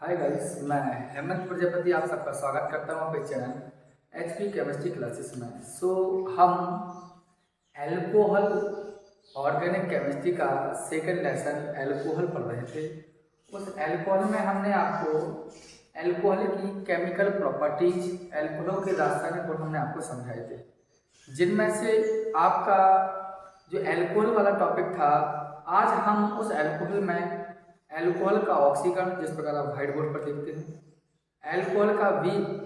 Hi guys, मैं हेमंत प्रजापति आप सबका स्वागत करता हूँ अपने चैनल एचपी केमिस्ट्री क्लासेस में। हम एल्कोहल ऑर्गेनिक केमिस्ट्री का सेकंड लेसन एल्कोहल पढ़ रहे थे। उस एल्कोहल में हमने आपको एल्कोहल की केमिकल प्रॉपर्टीज, एल्कोहल के रासायनिक गुण हमने आपको समझाए थे, जिनमें से आपका जो एल्कोहल वाला टॉपिक था। आज हम उस एल्कोहल में एल्कोहल का ऑक्सीकरण, जिस प्रकार आप व्हाइट बोर्ड पर देखते हैं, एल्कोहल का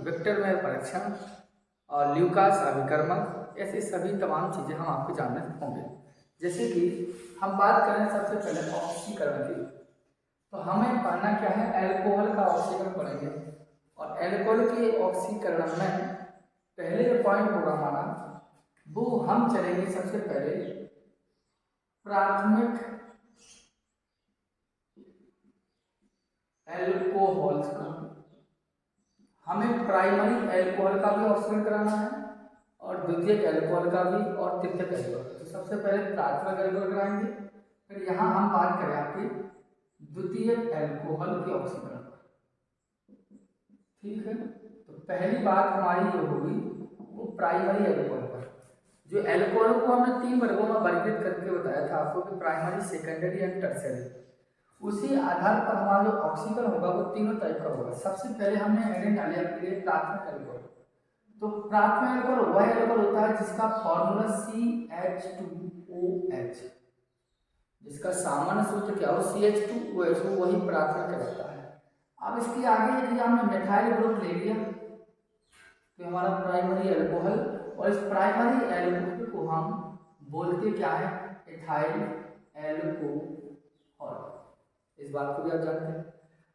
विक्टर में परीक्षण और ल्यूकास अभिकर्मक, ऐसी सभी तमाम चीज़ें हम आपको जानने होंगे। जैसे कि हम बात करें सबसे पहले ऑक्सीकरण की, तो हमें पढ़ना क्या है, एल्कोहल का ऑक्सीकरण पढ़ेंगे। और एल्कोहल के ऑक्सीकरण में पहले जो पॉइंट होगा हमारा, वो हम चलेंगे सबसे पहले प्राथमिक एल्कोहल का। हमें प्राइमरी एल्कोहल का भी ऑक्सीकरण कराना है और द्वितीयक एल्कोहल का भी और तृतीयक एल्कोहल का। तो सबसे पहले प्राथमिक एल्कोहल कराएंगे, फिर यहाँ हम बात करें आपके द्वितीयक एल्कोहल के ऑक्सीकरण पर। ठीक है, तो पहली बात हमारी जो होगी वो प्राइमरी एल्कोहल पर। जो एल्कोहल को हमने 3 वर्गों में वर्गीकृत करके बताया था आपको कि प्राइमरी, सेकेंडरी एंड टर्शियरी। उसी आधार पर हमारा जो ऑक्सीकरण होगा वो तीनों टाइप का होगा। सबसे पहले हमने एडेंट डाले आपके लिए प्राथमिक एल्कोहल। तो प्राथमिक एल्कोहल वह एल्कोहल होता है जिसका फॉर्मूला CH2OH, जिसका सामान्य सूत्र क्या हो, CH2OH, वही प्राथमिक कहलाता है। अब इसके आगे यदि हमने मिथाइल ग्रुप ले लिया तो हमारा प्राइमरी एल्कोहल, और इस प्राइमरी एल्कोहल को हम बोलते क्या है, इथाइल एल्कोहल। इस बात को भी आप जानते हैं।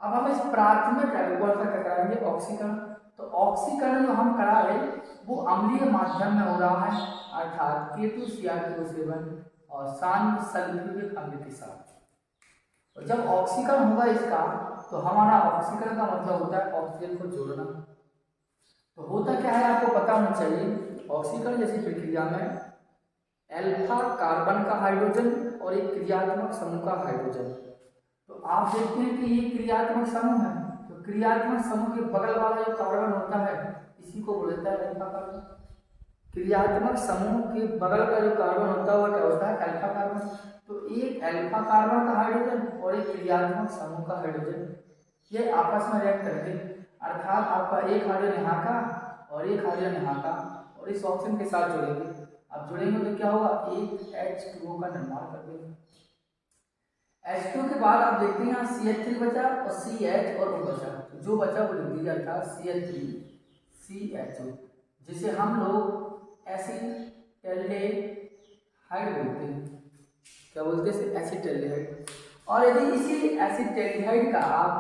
अब हम इस प्राथमिक एल्कोहल का क्या कराएंगे, ऑक्सीकरण। तो ऑक्सीकरण जो हम करा रहे वो अम्लीय माध्यम में हो रहा है, अर्थात K2Cr2O7 और शांत सल्फ्यूरिक अम्ल के साथ। और जब ऑक्सीकरण होगा इसका, तो हमारा ऑक्सीकरण का मतलब होता है ऑक्सीजन को जोड़ना। तो होता क्या है आपको पता होना चाहिए, ऑक्सीकरण जैसी प्रक्रिया में अल्फा कार्बन का हाइड्रोजन और एक क्रियात्मक समूह का हाइड्रोजन। तो आप देखते हैं कि ये क्रियात्मक समूह है, तो क्रियात्मक समूह के बगल वाला जो कार्बन होता है इसी को बोलता है अल्फा कार्बन। क्रियात्मक समूह के बगल का जो कार्बन होता है वो क्या होता है, अल्फा कार्बन। तो एक अल्फा कार्बन का हाइड्रोजन और एक क्रियात्मक समूह का हाइड्रोजन, ये आपस में रिएक्ट करेंगे, अर्थात आपका एक हाइड्रोजन यहाँ का और एक हाइड्रोजन यहाँ का, और इस ऑप्शन के साथ जुड़ेंगे। अब जुड़ेंगे तो क्या होगा, एक H2O का निर्माण कर देंगे। H2 के बाद आप देखते हैं यहाँ CH3 बचा और CH और O बचा, तो जो बचा वो लिख दीजिए, अर्थात CH3CHO, जिसे हम लोग एसिटाल्डेहाइड बोलते हैं। क्या बोलते हैं, एसिटाल्डेहाइड। और यदि इसी एसिटाल्डेहाइड का आप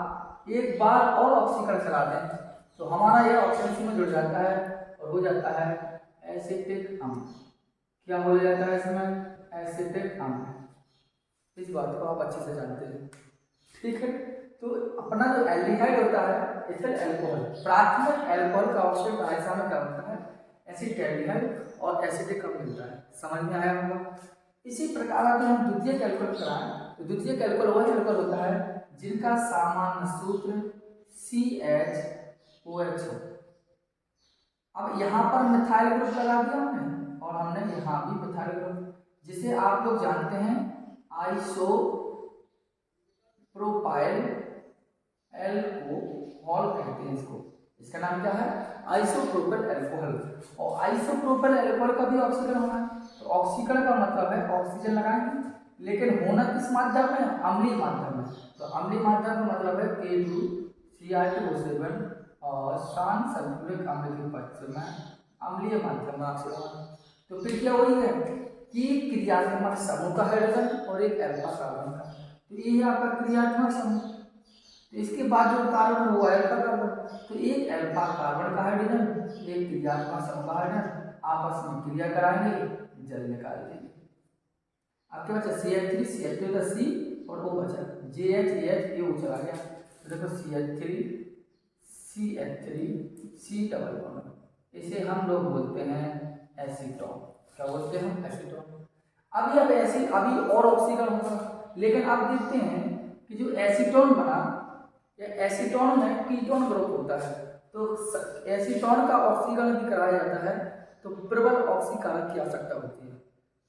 एक बार और ऑक्सीकरण करा दें तो हमारा यह ऑप्शन सी में जुड़ जाता है और हो जाता है एसिटिक अम्ल। क्या हो जाता है इसमें, एसिटिक अम्ल। इस बात को आप अच्छे से जानते हैं। ठीक है, तो अपना जो एल्डिहाइड होता है इथिल अल्कोहल, प्राथमिक अल्कोहल का ऑक्सीजन ऐसा में क्या होता है, एसिटाल्डेहाइड और एसिटिक अम्ल मिलता है। समझ में आया होगा। इसी प्रकार अगर हम द्वितीयक एल्कोहल कराएं तो द्वितीयक एल्कोहल वह एल्कोहल होता है जिनका सामान्य सूत्र CHOH हो। अब यहाँ पर मिथाइल ग्रुप लगा दिया हमने और हमने यहाँ भी मिथाइल ग्रुप, जिसे आप लोग जानते हैं आइसो प्रोपाइल एल्कोहल कहते हैं इसको। इसका नाम क्या है, आइसोप्रोपेल एल्कोहल। और आइसोप्रोपेल एल्कोहल का भी ऑक्सीकरण होना है। तो ऑक्सीकरण का मतलब है ऑक्सीजन लगाएंगे, लेकिन होना किस माध्यम में, अम्लीय माध्यम में। तो अम्लीय माध्यम का मतलब है K2Cr2O7 और शांत सल्फ्यूरिक अम्ल के पक्ष में अम्लीय माध्यम में ऑक्सीकरण। तो फिर क्या हुई है कि क्रियात्मक समूह का हाइड्रोजन और एक अल्फा कार्बन का, तो ये है आपका क्रियात्मक समूह। तो इसके बाद जो कार्बन हुआ अल्फा कार्बन, तो एक अल्फा कार्बन का हाइड्रोजन एक क्रियात्मक समूह का हाइड्रोजन आपस में क्रिया कराएंगे, जल निकाल देंगे। आपके बचा CH3 CH2 का C और O बचा JH AH चला गया। तो देखो CH3 CH3 C double bond, इसे हम लोग बोलते हैं एसीटोन। क्या बोलते हैं हम, एसीटोन। अभी और ऑक्सीकरण होगा, लेकिन आप देखते हैं कि जो एसीटोन बना, एसीटोन में कीटोन ग्रुप होता है, तो एसीटोन का ऑक्सीकरण यदि कराया जाता है तो प्रबल ऑक्सीकारक की आवश्यकता होती है।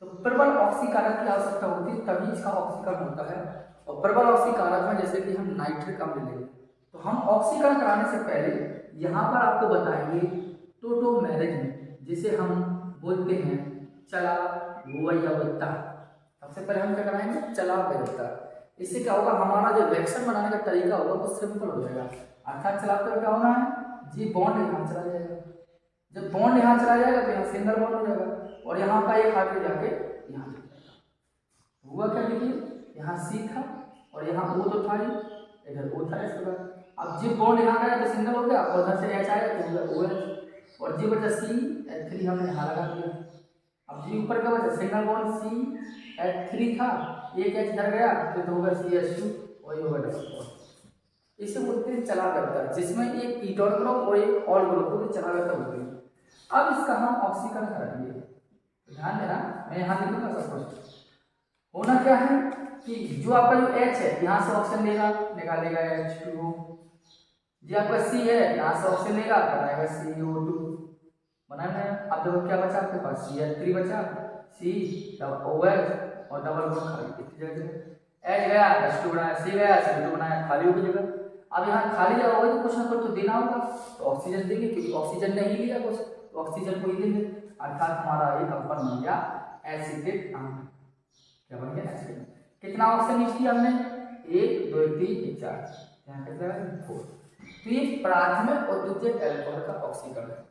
तो प्रबल ऑक्सीकारक की आवश्यकता होती है तभी इसका ऑक्सीकरण होता है। और प्रबल ऑक्सीकारक में जैसे कि हम नाइट्रिक अम्ल लेंगे, तो हम ऑक्सीकरण कराने से पहले यहाँ पर आपको बताएंगे टोटोमेरेज में, जिसे हम बोलते हैं चला वैयवता। सबसे पहले हम क्या कराएंगे, चला वैयवता। इससे क्या होगा, हमारा जो रिएक्शन बनाने का तरीका होगा वो सिंपल हो जाएगा। अर्थात चलाते हुए क्या होना है, जी बॉन्ड यहाँ चला जाएगा। जब बॉन्ड यहाँ चला जाएगा तो यहाँ सिंगल बॉन्ड हो जाएगा और यहाँ का एक हाथ जाके यहाँ चला जाएगा। हुआ क्या, देखिए यहाँ सी था और यहाँ ओ तो था ही, इधर ओ था। इसके बाद अब जी बॉन्ड यहाँ गया तो सिंगल हो गया और उधर से एच आया तो उधर ओ एच, और जी बचा सी H3 हमने यहाँ लगा दिया। अब जी ऊपर का बचा सिंगल बॉन्ड CH3 था, एक एच इधर गया तो होगा CH2, वही होगा डबल बॉन्ड। इसे बोलते हैं चला करता, जिसमें एक कीटोन ग्रुप और एक ऑल ग्रुप को चला करता बोलते हैं। अब इसका हम ऑक्सीकरण कराएंगे, ध्यान देना, मैं यहाँ लिखूंगा सब कुछ। होना क्या है कि जो आपका जो H है यहाँ से ऑक्सीजन लेगा, निकालेगा H2O। जो आपका C है यहाँ से ऑक्सीजन लेगा, बनाएगा CO2, बनाना है। अब देखो क्या बचा आपके पास, CH3 बचा, C OH और डबल बॉन्ड खाली इतनी जगह। H गया H2 बनाया, C गया CO2 बनाया, खाली होगी जगह। अब यहाँ खाली जगह होगी तो कुछ ना कुछ तो देना होगा, तो ऑक्सीजन देंगे, क्योंकि ऑक्सीजन नहीं लिया कुछ तो ऑक्सीजन को ही देंगे। अर्थात हमारा एक कंपाउंड बन गया एसिटिक अम्ल। क्या बन गया, एसिटिक। कितना ऑक्सीजन यूज किया हमने, 1 2 3 4, यहाँ कितना है 4। तो ये प्राथमिक और द्वितीयक एल्कोहल का ऑक्सीकरण है।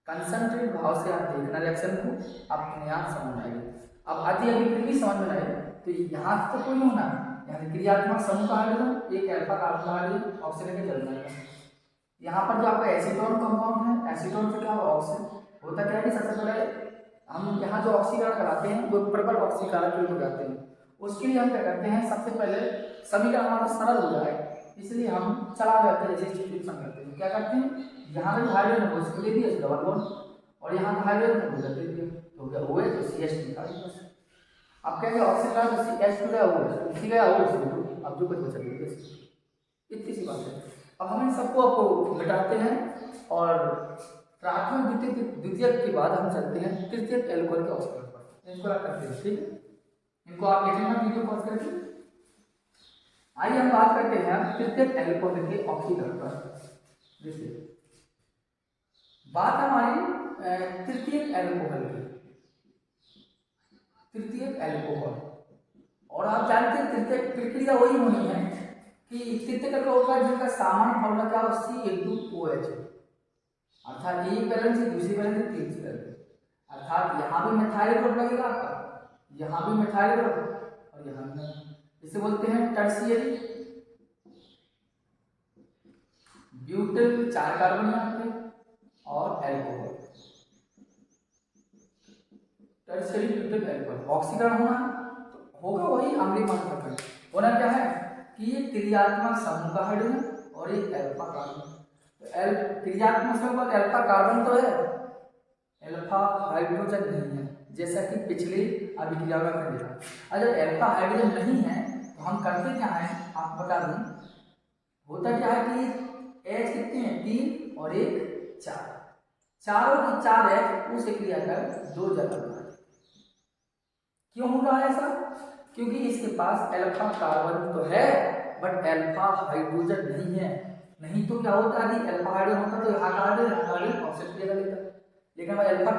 कंसंट्रेट भाव से आप देखना रिएक्शन को, अपने आप समझ आएगी। अब यदि अभी फिर भी समझ में आए तो यहाँ तो कोई होना, यहाँ क्रियात्मक समूह का हाइड्रोजन एक अल्फा कार्बन हाइड्रोजन ऑक्सीजन के जल जाएगा। यहाँ पर जो आपका एसीटोन कंपाउंड है, एसीटोन से क्या होगा, ऑक्सीजन होता क्या है कि सबसे पहले हम यहाँ जो ऑक्सीकरण कराते हैं वो प्रबल ऑक्सीकारक के लिए कराते हैं। उसके लिए हम क्या करते हैं, सबसे पहले समीकरण हमारा सरल हो जाए इसलिए हम चला जाते हैं, जैसे सब्स्टिट्यूशन करते हैं। क्या करते हैं, यहाँ पे जो हाइड्रोजन है वो इसको दे दिया डबल बॉन्ड और यहाँ का हाइड्रोजन है उधर दे दिया, तो क्या हुआ तो CH2 था बस। अब क्या ऑक्सीजन का CH2 गया वो सी गया वो CO2, अब जो कुछ बचा दिया, इतनी सी बात है। अब हम इन सबको आपको मिटाते हैं और प्राथमिक द्वितीयक के बाद हम चलते हैं तृतीयक एल्कोहल के ऑक्सीकरण पर। इनको आप करते हैं, ठीक है, इनको आप देखेंगे वीडियो पॉज करके। आइए हम बात करते हैं तृतीयक एल्कोहल के ऑक्सीकरण पर। देखिए बात हमारी तृतीयक एल्कोहल की, तृतीयक एल्कोहल, और आप जानते हैं तृतीयक प्रक्रिया वही होनी है कि तृतीयक एल्कोहल का जिनका सामान्य फॉर्मूला क्या है, C(H2OH), अर्थात एक बैलेंस से दूसरी बैलेंस से तीसरी बैलेंस, अर्थात यहाँ भी मिथाइल ग्रुप लगेगा आपका, यहाँ भी मिथाइल ग्रुप और यहाँ भी, इसे बोलते हैं टर्शियरी ब्यूटिल 4 कार्बन यहाँ पे और एल्कोहल, टर्शियरी ब्यूटिल एल्कोहल। ऑक्सीकरण होना तो होगा वही अम्लीय माध्यम, होना क्या है कि ये क्रियात्मक समूह का हाइड्रोजन और एक अल्फा कार्बन। तो क्रियात्मक समूह का अल्फा कार्बन तो है, अल्फा हाइड्रोजन नहीं है, जैसा कि पिछले अभिक्रिया में हमने देखा। अगर अल्फा हाइड्रोजन नहीं है तो हम करते क्या है, आपको बता दूं, होता क्या है कि H कितने हैं, 3 और 1 4, चारों की 4 H उसे क्रिया कर 2 जल बना। क्यों हो रहा है ऐसा, क्योंकि इसके पास अल्फा कार्बन तो है बट अल्फा हाइड्रोजन नहीं है। नहीं तो क्या होता है, अल्फा हाइड्रोजन होता तो यहाँ का हाइड्रोजन ऑक्सीजन क्रिया कर लेता, लेकिन अल्फा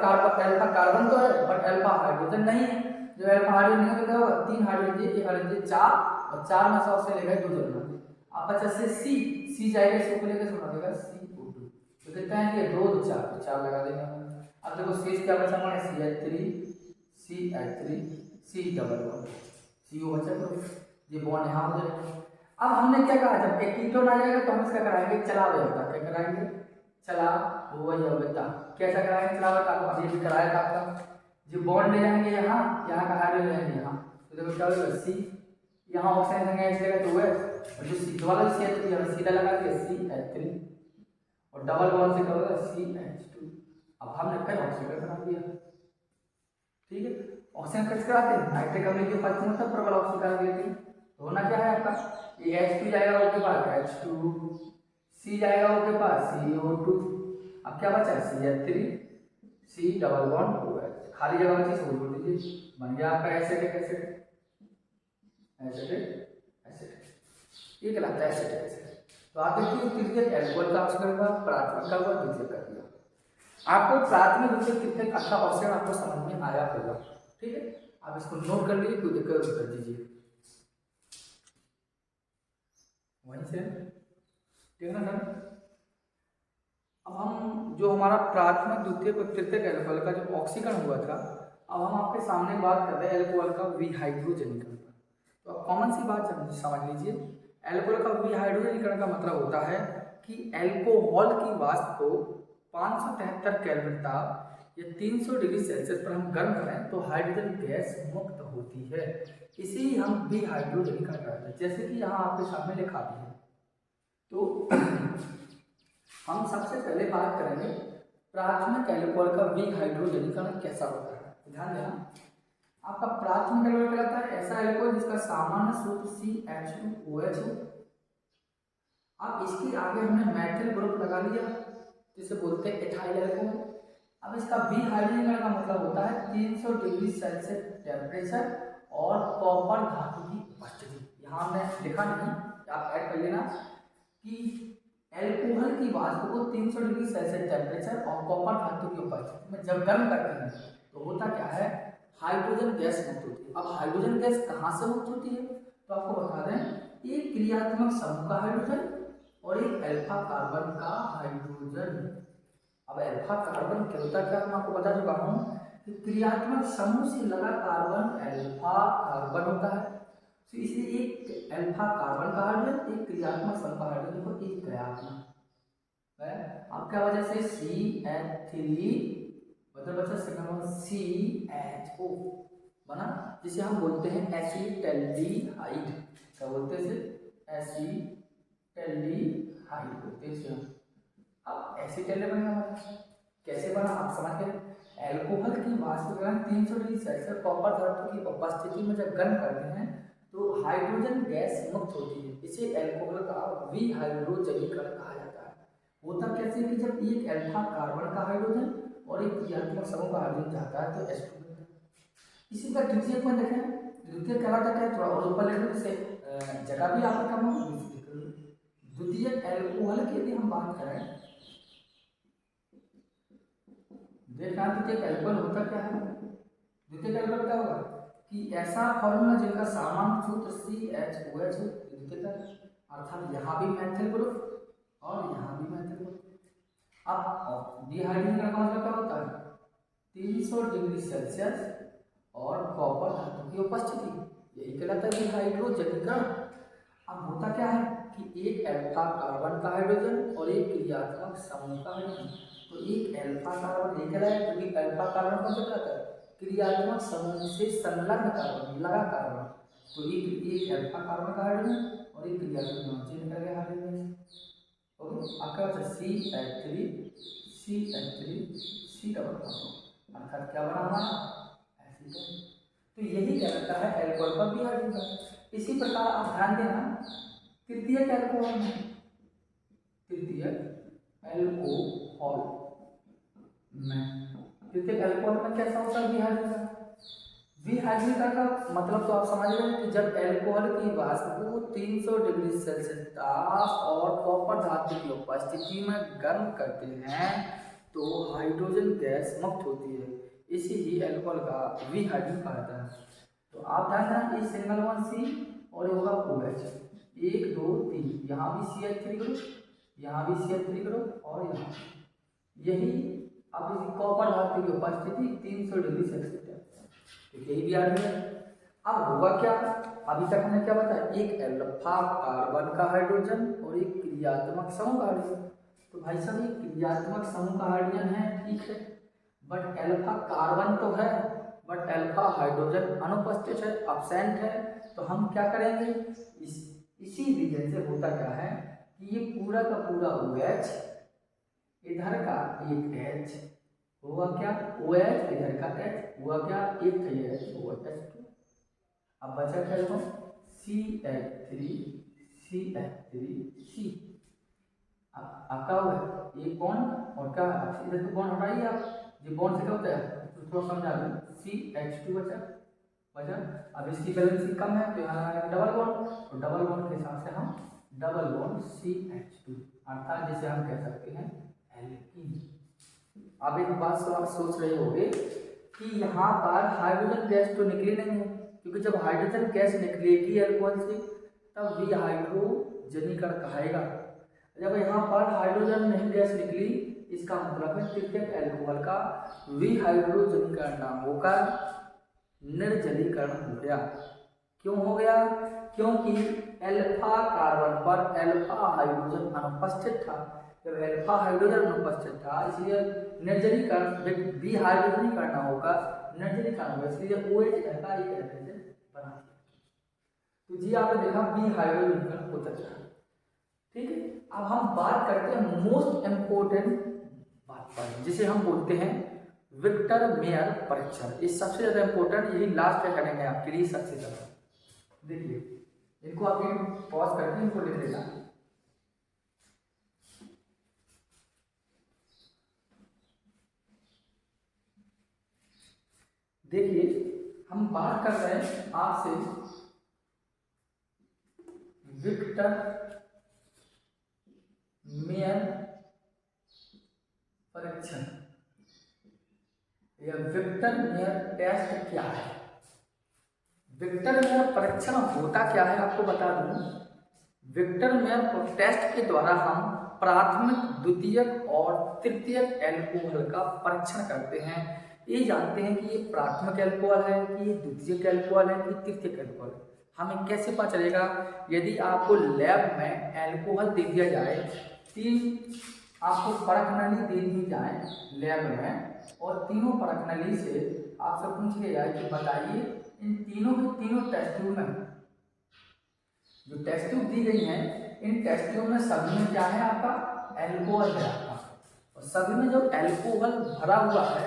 कार्बन तो है बट अल्फा हाइड्रोजन नहीं है। जब अल्फा हाइड्रोजन नहीं है तो क्या होगा, 3 हाइड्रोजन एक हाइड्रोजन 4 और 4 में से ऑक्सीजन लेगा 2 जल बना। अब बचा से C जाएगा, इसको लेकर सुना देगा CO2, तो कितना है ये 2 2 4 तो 4 लगा देगा। अब देखो शेष क्या बचा हमारा, CH3 C double bond CO बचा, तो ये बॉन्ड यहाँ हो जाएगा। अब हमने क्या कहा, जब एक कीटोन आ जाएगा तो हम इसका कराएंगे चला वैयवता। क्या कराएंगे, चला वैयवता। कैसा कराएंगे चला वैयवता, अभी भी कराया था आपका। जो बॉन्ड ले जाएंगे यहाँ, यहाँ का हाइड्रोजन ले जाएंगे यहाँ, तो देखो क्या होगा, C यहाँ ऑक्सीजन संख्या H लेगा तो OH, और जो C वाला CH3 हमने सीधा लगा दिया CH3 और डबल बॉन्ड से क्या होगा CH2। अब हमने फिर ऑक्सीकरण करा दिया, ठीक है। ऑक्सीजन कैसे कराते हैं, नाइट्रिक अम्ल के पास मतलब प्रबल ऑक्सीकरण लेते हैं, तो होना क्या है आपका, ये H2 जाएगा O के पास H2, C जाएगा O के पास CO2, अब क्या बचा CH3 C double bond OH, खाली जगह बची इसको जोड़ दीजिए, बन गया आपका एसिटिक एसिड, एसिटिक एसिड, ये कहलाता है एसिटिक एसिड। तो आप देखिए तृतीयक एल्कोहल का ऑप्शन का, प्राथमिक का हुआ, द्वितीयक का दिया। आपको प्राथमिक द्वितीयक तृतीयक का ऑप्शन आपको समझ में आया होगा, ठीक है, आप इसको नोट कर लीजिए, कोई दिक्कत कर दीजिए वहीं से, ठीक है ना सर। अब हम जो हमारा प्राथमिक द्वितीयक और तृतीयक एल्कोहल का जो ऑक्सीकरण हुआ था, अब हम आपके सामने बात कर रहे हैं एल्कोहल का विहाइड्रोजनीकरण पर। तो अब कॉमन सी बात समझ लीजिए, एल्कोहल का विहाइड्रोजनीकरण का मतलब होता है कि एल्कोहल की वाष्प को 573 केल्विन ताप या 300 डिग्री सेल्सियस पर हम गर्म करें तो हाइड्रोजन गैस मुक्त होती है, इसे ही हम विहाइड्रोजनीकरण कहते हैं, जैसे कि यहाँ आपके सामने लिखा भी है। तो हम सबसे पहले बात करेंगे प्राथमिक एल्कोहल का विहाइड्रोजनीकरण कैसा होता है। ध्यान देना, आपका प्राथमिक एल्कोहल कहलाता है ऐसा एल्कोहल जिसका सामान्य सूत्र CH2OH हो। अब इसके आगे हमने मेथिल ग्रुप लगा लिया, जिसे बोलते हैं एथाइल एल्कोहल। अब इसका विहाइड्रोजनीकरण का मतलब होता है 300 डिग्री सेल्सियस टेम्परेचर और कॉपर धातु की उपस्थिति। यहाँ हमने लिखा नहीं, आप ऐड कर लेना कि एल्कोहल की वाष्प को 300 डिग्री सेल्सियस टेम्परेचर और कॉपर धातु की उपस्थिति में जब गर्म करते हैं तो होता क्या है, हाइड्रोजन गैस मुक्त होती है। अब हाइड्रोजन गैस कहाँ से मुक्त होती है, तो आपको बता दें, एक क्रियात्मक समूह का हाइड्रोजन और एक अल्फा कार्बन का हाइड्रोजन। अब अल्फा कार्बन क्या होता है, क्या मैं आपको बता चुका हूँ कि क्रियात्मक समूह से लगा कार्बन अल्फा कार्बन होता है। तो इसलिए एक अल्फा कार्बन का हाइड्रोजन, एक क्रियात्मक समूह का हाइड्रोजन को एक क्रियात्मक है। अब क्या वजह से CH3 मतलब बच्चा सेकंड CHO बना, जिसे हम बोलते हैं एसिटल्डिहाइड। क्या बोलते हैं इसे, एसिटल्डिहाइड बोलते हैं इसे। अब एसिटल्डिहाइड बनेगा, कैसे बना आप समझ गए। एल्कोहल की वाष्पीकरण 300 डिग्री सेल्सियस कॉपर धातु की उपस्थिति में जब गर्म करते हैं तो हाइड्रोजन गैस मुक्त होती है, इसे एल्कोहल का विहाइड्रोजनीकरण कहा जाता है। होता कैसे कि जब एक अल्फा कार्बन का हाइड्रोजन और एक क्रियात्मक समूह का हाइड्रोजन जाता है तो H2 बनता है। इसी का द्वितीयक में देखें, द्वितीयक कहलाता है, थोड़ा और ऊपर लेकर से जगह भी आपका कम हो। द्वितीयक एल्कोहल की यदि हम बात करें, देखना द्वितीयक एल्कोहल होता क्या है। द्वितीयक एल्कोहल क्या होगा कि ऐसा फॉर्मूला जिनका सामान्य सूत्र CHOH हो, अर्थात यहाँ भी मेथिल ग्रुप और यहाँ भी मेथिल ग्रुप। अब डिहाइड्रोजनीकरण का मतलब क्या होता है, 300 डिग्री सेल्सियस और कॉपर धातु की उपस्थिति, यही कहलाता है डिहाइड्रोजनीकरण। अब होता क्या है कि एक अल्फा कार्बन का हाइड्रोजन और एक क्रियात्मक समूह का हाइड्रोजन, तो एक अल्फा कार्बन देख रहा है क्योंकि अल्फा कार्बन कौन सा कहलाता है, क्रियात्मक समूह से संलग्न कार्बन, लगा कार्बन। तो एक अल्फा कार्बन का हाइड्रोजन और एक क्रियात्मक समूह से निकल गया हाइड्रोजन। ओके, आपका बचा CH3 डबल बॉन्ड, अर्थात क्या बना हमारा एसिटोन। तो यही कहलाता है एल्कोहल का विहाइड्रोजनीकरण। इसी प्रकार आप ध्यान देना, तृतीयक एल्कोहल में, तृतीयक एल्कोहल में कैसा होता है विहाइड्रोजनीकरण। विहाइड्रोजनीकरण का मतलब तो आप समझ गए कि जब एल्कोहल की वाष्प को 300 डिग्री सेल्सियस ताप और कॉपर धातु की उपस्थिति में गर्म करते हैं तो हाइड्रोजन गैस मुक्त होती है, इसी ही एल्कोहल का विहाइड्रोजन कहा जाता है। तो आप ध्यान देना, ये सिंगल वन C और ये होगा OH, 1 2 3, यहाँ भी CH3 ग्रुप, यहाँ भी CH3 ग्रुप और यहाँ यही। अब इस कॉपर धातु की उपस्थिति 300 डिग्री सेल्सियस, तो यही भी आ रही है। अब होगा क्या, अभी तक हमने क्या बताया, एक अल्फा कार्बन का हाइड्रोजन और एक क्रियात्मक समूह का हाइड्रोजन। तो भाई साहब ये क्रियात्मक समूह का हाइड्रोजन है, ठीक है, बट अल्फा कार्बन तो है, बट अल्फा हाइड्रोजन अनुपस्थित है, एब्सेंट है। तो हम क्या करेंगे, इसी रीजन से होता क्या है कि ये पूरा का पूरा OH, इधर का एक H हुआ क्या, OH इधर का H हुआ क्या, एक H हुआ H2। अब बचा क्या देखो CH3 आपका हुआ है एक बॉन्ड और क्या इधर तो बॉन्ड हटाइए आप, ये बॉन्ड से क्या होता है तो थोड़ा समझा दूँ, CH2 बचा बचा। अब इसकी वैलेंसी कम है तो यहाँ आएगा डबल बॉन्ड, तो डबल बॉन्ड के हिसाब से हम डबल बॉन्ड CH2 अर्थात जिसे हम कह सकते हैं एल्कीन। अब एक बात सोच रहे होंगे कि यहाँ पर हाइड्रोजन गैस तो निकली नहीं है, क्योंकि जब हाइड्रोजन गैस निकलेगी अल्कोहल से तब विहाइड्रोजनीकरण कहाएगा। जब यहाँ पर हाइड्रोजन नहीं गैस निकली इसका मतलब है तृतीयक अल्कोहल का विहाइड्रोजनीकरण ना होकर निर्जलीकरण हो गया। क्यों हो गया? क्योंकि अल्फा कार्बन पर अल्फा हाइड्रोजन अनुपस्थित था। जब अल्फा हाइड्रोजन अनुपस्थित था इसलिए निर्जलीकरण विहाइड्रोजनीकरण ना होकर निर्जलीकरण होगा, इसलिए OH का एक हाइड्रोजन बना दिया। तो जी आपने देखा विहाइड्रोजनीकरण होता था। ठीक है, अब हम बात करते हैं मोस्ट इम्पोर्टेंट बात पर जिसे हम बोलते हैं विक्टर मेयर परीक्षण। इस सबसे ज्यादा इंपॉर्टेंट यही लास्ट में करेंगे आपके लिए सबसे ज्यादा। देखिए इनको आप पॉज करके इनको लिख लेना। देखिए हम बात कर रहे हैं आपसे विक्टर मेयर परीक्षण या विक्टर मेयर टेस्ट क्या है। विक्टर मेयर परीक्षण होता क्या है आपको बता दूं। विक्टर मेयर टेस्ट के द्वारा हम प्राथमिक, द्वितीयक और तृतीयक अल्कोहल का परीक्षण करते हैं। ये जानते हैं कि ये प्राथमिक अल्कोहल है कि ये द्वितीयक अल्कोहल है कि तृतीयक अल्कोहल है। हमें कैसे पता चलेगा? यदि आपको लैब में अल्कोहल दे दिया जाए, तीन आपको परख नली दे दी जाए लैब में और तीनों परख नली से आपसे पूछ लिया जाए कि बताइए इन तीनों के तीनों टेस्ट ट्यूब में जो टेस्ट ट्यूब दी गई हैं इन टेस्ट ट्यूब में सभी में क्या है आपका अल्कोहल है आपका, और सभी में जो अल्कोहल भरा हुआ है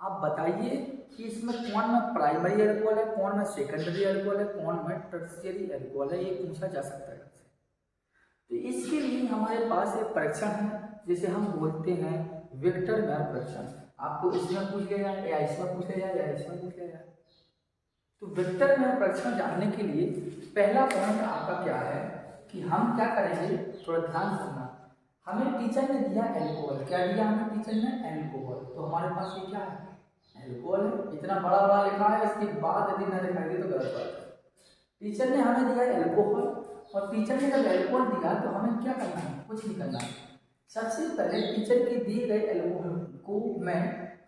आप बताइए कि इसमें कौन में प्राइमरी अल्कोहल है, कौन में सेकेंडरी अल्कोहल है, कौन में टर्शियरी अल्कोहल है। ये पूछा जा सकता है। तो इसके लिए हमारे पास एक परीक्षण है जिसे हम बोलते हैं विक्टर मेयर परीक्षण। आपको इसमें पूछ लिया जाए या इसमें पूछ लिया जाए या इसमें पूछ लिया जाए। तो विक्टर मेयर परीक्षण जानने के लिए पहला पॉइंट आपका क्या है कि हम क्या करेंगे, थोड़ा ध्यान रखना। हमें टीचर ने दिया अल्कोहल, क्या दिया हमें टीचर ने? अल्कोहल। तो हमारे पास ये क्या है? अल्कोहल है। इतना बड़ा बड़ा लिखा है, इसके बाद यदि न दिखाई दे तो गलत बात है। टीचर ने हमें दिया अल्कोहल और टीचर ने जब अल्कोहल दिया तो हमें क्या करना है? कुछ नहीं करना है। सबसे पहले टीचर के दिए गए अल्कोहल को में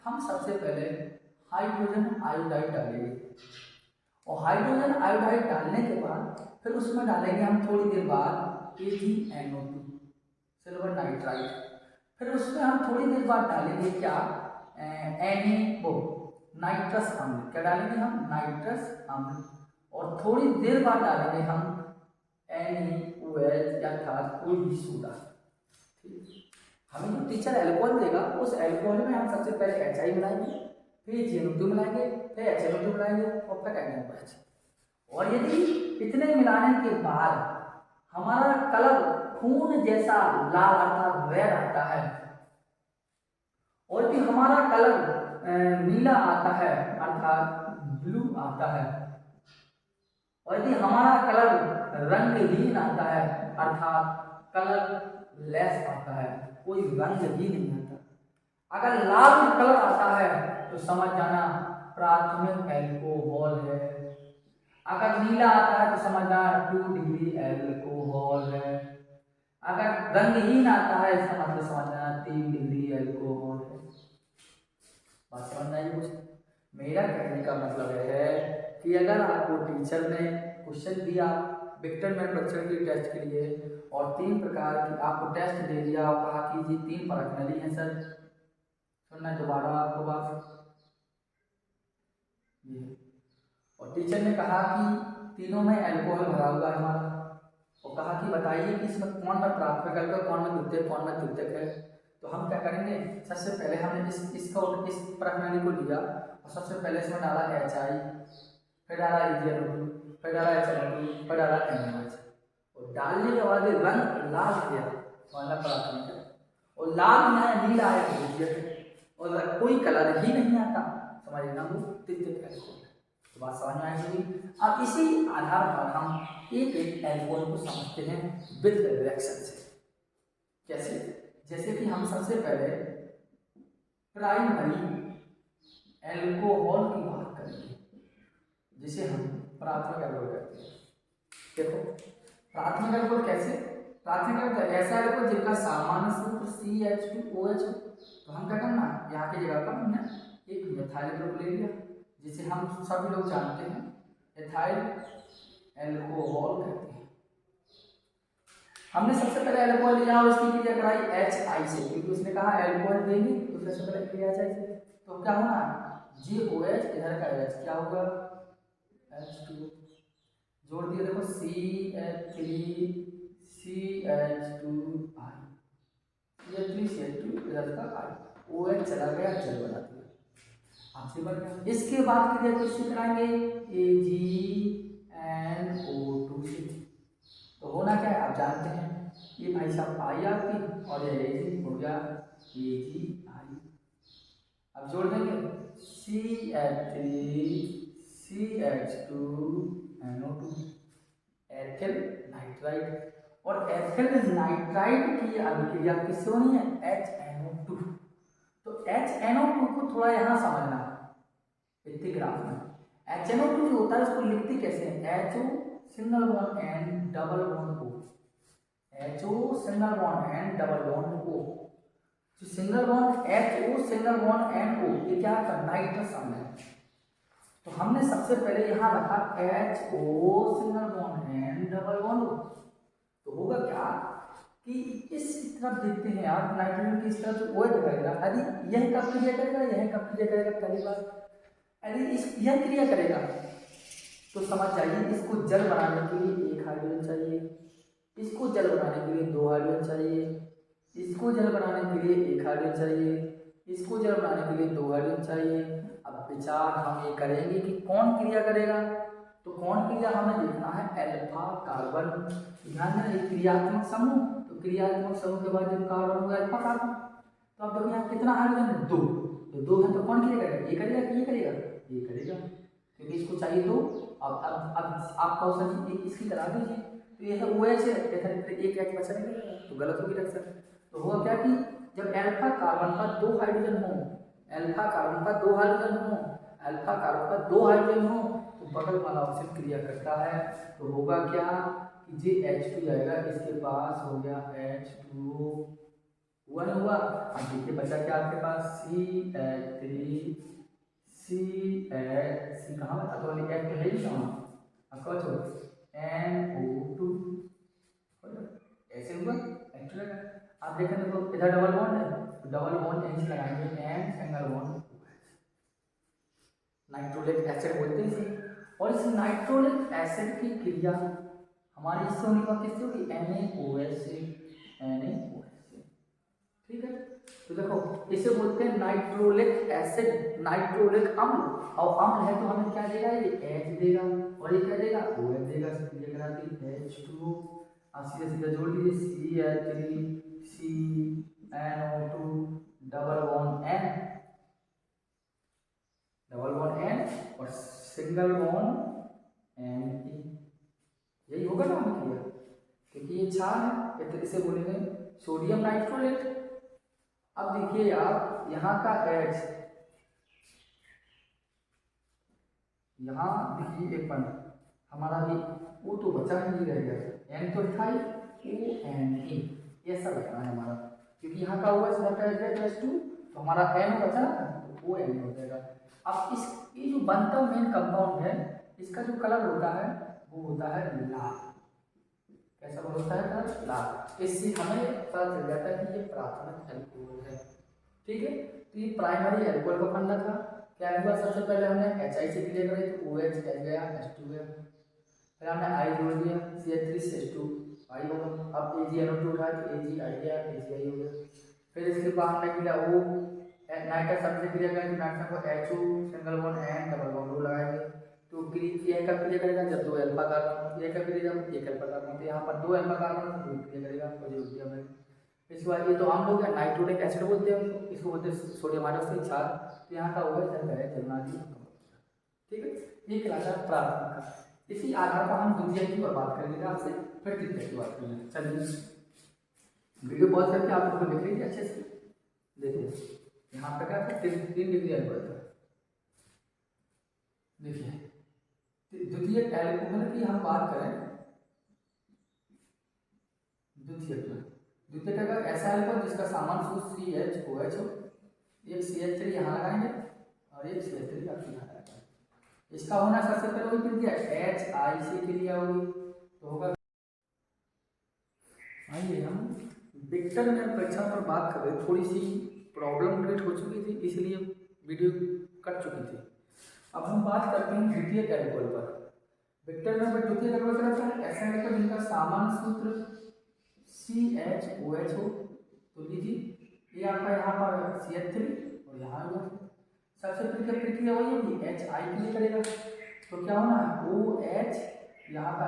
हम सबसे पहले हाइड्रोजन आयोडाइड डालेंगे और हाइड्रोजन आयोडाइड डालने के बाद फिर उसमें डालेंगे हम थोड़ी देर बाद AgNO2 सिल्वर नाइट्राइड। फिर उसमें हम थोड़ी देर बाद डालेंगे क्या? नाइट्रस अम्ल। क्या डालेंगे हम? नाइट्रस अम्ल। और थोड़ी देर बाद डालेंगे हम NaOH अर्थात कोई भी सोडा। हमें जो टीचर अल्कोहल देगा उस अल्कोहल में हम सबसे पहले HI मिलाएंगे, फिर GNO2 मिलाएंगे, फिर HNO2 मिलाएंगे और फिर NaOH। और यदि इतने मिलाने के बाद हमारा कलर खून जैसा लाल अर्थात रेड आता है और यदि हमारा कलर नीला आता है अर्थात ब्लू आता है और यदि हमारा कलर रंगहीन आता है अर्थात कलर लेस आता है, कोई रंग ही नहीं आता। अगर लाल कलर आता है तो समझ जाना प्राथमिक अल्कोहल है। अगर नीला आता है तो समझना 2 डिग्री अल्कोहल है। अगर रंगहीन आता है इसका मतलब समझना 3 डिग्री अल्कोहल है। बात समझना है कुछ? मेरा कहने का मतलब है कि अगर आपको टीचर ने क्वेश्चन दिया विक्टर मेयर परीक्षण के टेस्ट के लिए और 3 प्रकार की आपको टेस्ट दे दिया और कहा कि ये 3 परख नली है सर, सुनना दोबारा आपको बात ये, और टीचर ने कहा कि तीनों में अल्कोहल भरा हुआ है हमारा और कहा कि बताइए कि इसमें कौन में प्राथमिक अल्कोहल, कौन में द्वितीयक, कौन में तृतीयक है। तो हम क्या करेंगे? सबसे पहले हमने इस परख नली को लिया और सबसे पहले इसमें डाला HI, फिर डाला AgNO2 फिर डाला HNO2, फिर डाला NaOH, और डालने के बाद रंग लाल हो गया वाला प्राथमिक है, और लाल या नीला है द्वितीयक है, और अगर कोई कलर ही नहीं आता समझ लेना वो तृतीयक एल्कोहल है। तो बात समझ में आएगी। अब इसी आधार पर हम एक एक एल्कोहल को समझते हैं विद रिएक्शन से। कैसे? जैसे कि हम सबसे पहले प्राइमरी एल्कोहल की बात करेंगे, जिसे हम प्राथमिक एल्कोहल कहते हैं। देखो प्राथमिक एल्कोहल कैसे? प्राथमिक एल्कोहल ऐसा एल्कोहल जिनका सामान्य सूत्र CH2OH हो। तो हम क्या करना, यहाँ की जगह पर हमने एक मिथाइल ग्रुप ले लिया, जिसे हम सभी लोग जानते हैं एथाइल एल्कोहल कहते हैं। हमने सबसे पहले एल्कोहल लिया और उसकी क्रिया कराई HI से, क्योंकि उसने कहा एल्कोहल देंगे तो सबसे पहले क्रिया HI से। तो क्या होना, JOH इधर का H क्या होगा, H2 जोड़ दिया, देखो CH3 CH2I, CH3 इधर का I, OH चला गया, जल बना दिया, आपसे बन गया। इसके बाद क्रिया किससे कराएंगे, AgNO2 से। तो होना क्या है आप जानते हैं, ये भाई साहब आई आपकी और ये Ag हो गया AgI। अब जोड़ देंगे CH3 CH2NO2 एथिल नाइट्राइड, और एथिल नाइट्राइड की अभिक्रिया किससे होनी है, HNO2। तो HNO2 को थोड़ा यहाँ समझना इतने ग्राफ में। HNO2 जो होता है उसको लिखते कैसे हैं, HO single bond N double bond O, HO single bond N double bond O। जो single bond HO single bond NO ये क्या है, नाइट्रस अम्ल है। तो हमने सबसे पहले यहाँ रखा HO single bond N double bond O। तो होगा क्या कि इस तरफ देखते हैं आप, नाइट्रोजन की इस तरफ तो OH दिखाएगा, यदि यह कब क्रिया करेगा, यह कब क्रिया करेगा, पहली बात यदि इस यह क्रिया करेगा तो समझ जाइए इसको जल बनाने के लिए एक हाइड्रोजन चाहिए, इसको जल बनाने के लिए दो हाइड्रोजन चाहिए, इसको जल बनाने के लिए एक हाइड्रोजन चाहिए, इसको जल बनाने के लिए दो हाइड्रोजन चाहिए। अब विचार हम ये करेंगे कि कौन क्रिया करेगा, तो कौन क्रिया हमें देखना है, अल्फा कार्बन। ध्यान में एक क्रियात्मक समूह, तो क्रियात्मक समूह के बाद जब कार्बन होगा अल्फा कार्बन। तो अब देखो यहाँ कितना हाइड्रोजन है, दो, तो दो है तो कौन क्रिया करेगा, ये करेगा कि ये करेगा, ये करेगा, क्योंकि इसको चाहिए दो। अब आप क्वेश्चन इसकी करा दीजिए, तो ये है OH है, एक H बचा रहेगा तो गलत होगी रिएक्शन। तो हुआ क्या कि जब अल्फा कार्बन का दो हाइड्रोजन हो, अल्फा कार्बन का दो हाइड्रोजन हो, अल्फा कार्बन का दो हाइड्रोजन हो, तो बगल वाला ऑप्शन क्रिया करता है। तो होगा क्या कि जे H2 जाएगा, इसके पास हो गया H2O, हुआ नहीं हुआ। अब देखिए बचा क्या आपके पास, CH3 C कहाँ बता, तो वाली H है ही कहाँ, आपका छोड़ NO2, ऐसे हुआ H2 लगा। आप देखें देखो इधर डबल बॉन्ड है, तो डबल बॉन्ड यहीं से लगाएंगे, N single bond nitrolic acid बोलते हैं इसे। और इस नाइट्रोलिक एसिड की क्रिया हमारी इससे होने का किससे होगी, NaOH से, NaOH से, ठीक है। तो देखो इसे बोलते हैं नाइट्रोलिक एसिड, नाइट्रोलिक अम्ल, और अम्ल है तो हमें क्या देगा, ये H देगा, और ये क्या देगा, OH देगा। क्रिया करा दी H2O, अब सीधे सीधे जोड़ दीजिए CH3 CNO2 double bond N, double bond N और सिंगल बॉन्ड Na, यही होगा ना हमें क्लियर, क्योंकि ये क्षार है तो इसे बोलेंगे सोडियम नाइट्रोलेट। अब देखिए आप यहाँ का H, यहाँ देखिए एक पॉइंट हमारा भी वो तो बचा नहीं रहेगा, N तो था ही, ONA ऐसा रखना है हमारा, क्योंकि यहाँ का OH बचा है H2, तो हमारा N बचा तो ONA हो जाएगा। अब इस ये जो बनता मेन कंपाउंड है, इसका जो कलर होता है वो होता है लाल। कैसा होता है कलर, लाल। इससे हमें पता चल जाता है कि ये प्राथमिक एल्कोहल है, ठीक है। तो ये प्राइमरी एल्कोहल का फंडा था। क्या हुआ, सबसे पहले हमने HI से क्लियर करी तो OH H गया, H2 गया, फिर हमने I जोड़ दिया CH3 H2 I हो गया। अब AgNO2 उठाया तो AgI गया, AgI हो गया। फिर इसके बाद हमने किया O नाइट्रस सबसे क्लियर करें तो नाइट्रस को HO single bond N double bond O लगाएंगे, तो यह कब क्रिया करेगा जब दो अल्फा कार्बन, यह कब क्रिया जब एक अल्फा कार्बन, तो यहाँ पर दो अल्फा कार्बन तो दो क्रिया करेगा पॉजिटिव में। इसके बाद ये तो आम हो गया, नाइट्रोनिक एसिड बोलते हैं इसको बोलते हैं सोडियम हाइड्रोक्साइड क्षार, तो यहाँ का होगा इधर का है जलनादी। ठीक है, ये कहलाता है प्राथमिक का। इसी आधार पर हम द्वितीयक की बात करेंगे आपसे, फिर तृतीयक की बात करेंगे। चलिए वीडियो पॉज करके आप इसको लिख लीजिए अच्छे से। देखिए यहाँ पे क्या है 3 डिग्री अल्कोहल है। देखिए द्वितीयक अल्कोहल की हम बात करें, द्वितीयक का ऐसा अल्कोहल जिसका सामान्य सूत्र CH OH हो, एक CH3 यहाँ लगाएंगे और एक CH3 आपके यहाँ लगाएंगे। इसका होना सबसे पहले वही क्रिया HI से क्रिया होगी तो होगा। आइए हम विक्टर में परीक्षा पर बात कर रहे, थोड़ी सी प्रॉब्लम क्रिएट हो चुकी थी इसलिए वीडियो कट चुकी थी। अब हम बात करते हैं द्वितीयक अल्कोहल पर। विक्टर में द्वितीयक अल्कोहल रहता है ऐसा अल्कोहल जिनका सामान्य सूत्र CH OH हो, तो लीजिए ये आपका यहाँ पर CH3 और यहाँ हुआ। सबसे पहले प्रक्रिया वही होगी HI के लिए करेगा, तो क्या होना है OH यहाँ का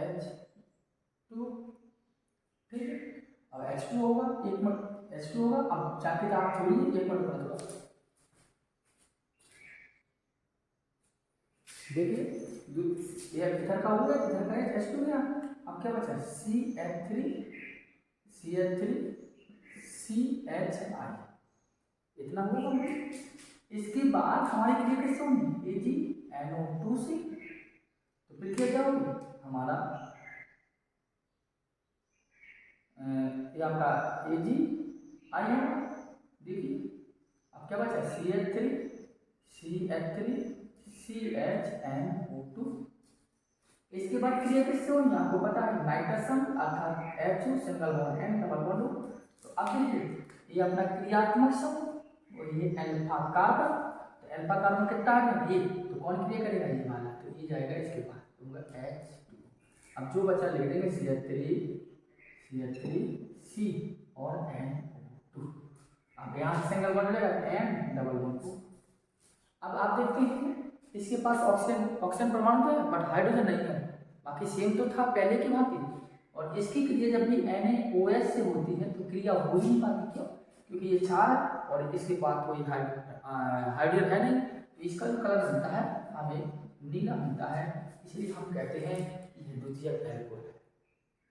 H2, ठीक है, अब H2 होगा, एक मिनट H2 होगा। अब जाके आप छोड़िए, एक मिनट बना थोड़ा देखिए, ये इधर का हो गया, इधर का H2 गया। अब क्या बचा CH3 CHI, इतना होगा कंप्लीट। इसके बाद हमारी क्रिया कैसे होगी AgNO2 से, तो फिर क्या होगी हमारा ये आपका AgI होगा। देखिए अब क्या बचा CH3 CHNO2। इसके बाद क्रिया किससे होगी आपको पता है नाइट्रोजन अर्थात HO single bond N double bond हो। तो अब देखिए ये अपना क्रियात्मक समूह और ये अल्फा कार्बन, तो अल्फा कार्बन कितना है ये, तो कौन क्रिया करेगा ये वाला, तो ये जाएगा इसके पास तो होगा H2। अब जो बचा लिख देंगे CH3C और NO2। अब यहाँ सिंगल बॉन्ड लेगा N डबल बॉन्ड। अब आप देखते हैं इसके पास ऑक्सीजन परमाणु तो है बट हाइड्रोजन नहीं है, बाकी सेम तो था पहले की भांति। और इसकी क्रिया जब भी NaOH से होती है तो क्रिया हो ही नहीं पाती, क्यों, क्योंकि ये क्षार और इसके बाद कोई हाइड्रोजन है नहीं, तो इसका जो कलर मिलता है हमें नीला मिलता है, इसलिए हम कहते हैं ये द्वितीयक अल्कोहल है।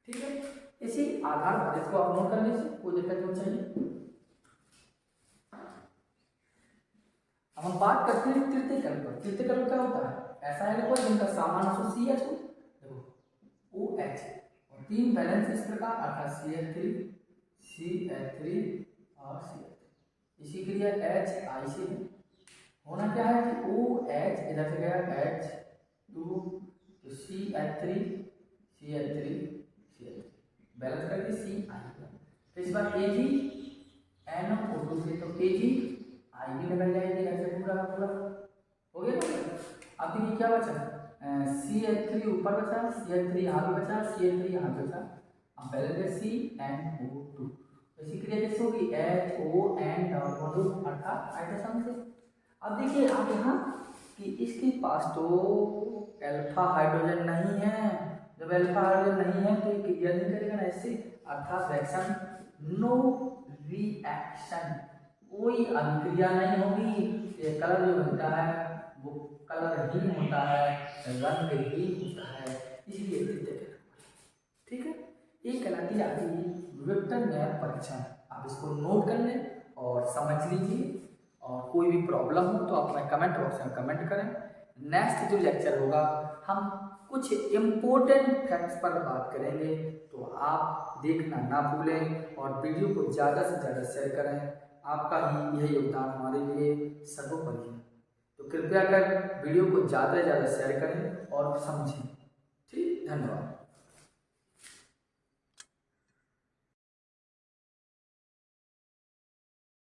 ठीक है, इसी आधार पर इसको आप नोट कर लीजिए, कोई दिक्कत नहीं चाहिए। अब हम बात करते हैं तृतीयक अल्कोहल। तृतीयक अल्कोहल क्या होता है ऐसा अल्कोहल जिनका सामान्य सूत्र CH हो, देखो OH और 3 बैलेंस इस प्रकार अर्थात CH3 और CH3। इसी क्रिया HI से होना क्या है कि OH इधर से गया H2 तो CH3 बैलेंस करके CI। इस बार AgNO2 से तो AgI भी निकल जाएगी ऐसे पूरा पूरा हो गया ना। अब देखिए क्या बचा CH3 ऊपर बचा, CH3 यहाँ भी बचा, CH3 यहाँ बचा। अब बैलेंस CNO2, इसी क्रिया कैसे होगी HON अर्थात हाइड्रोजन से। अब देखिए आप यहाँ कि इसके पास तो अल्फा हाइड्रोजन नहीं है, जब अल्फा हाइड्रोजन नहीं है तो ये क्रिया नहीं करेगा ना इससे, अर्थात रिएक्शन नो रिएक्शन, कोई अभिक्रिया नहीं होगी। ये कलर जो बनता है वो कलर ही होता है, रंग ही होता है, इसलिए ठीक है। ये कहलाती है आपकी विक्टर मेयर परीक्षण। आप इसको नोट कर लें और समझ लीजिए, और कोई भी प्रॉब्लम हो तो आप कमेंट बॉक्स में कमेंट करें। नेक्स्ट जो लेक्चर होगा हम कुछ इम्पोर्टेंट फैक्ट्स पर बात करेंगे, तो आप देखना ना भूलें और वीडियो को ज़्यादा से ज़्यादा शेयर करें। आपका ही यह योगदान हमारे लिए सर्वोपरि है, तो कृपया कर वीडियो को ज़्यादा से ज़्यादा शेयर करें और समझें। ठीक, धन्यवाद।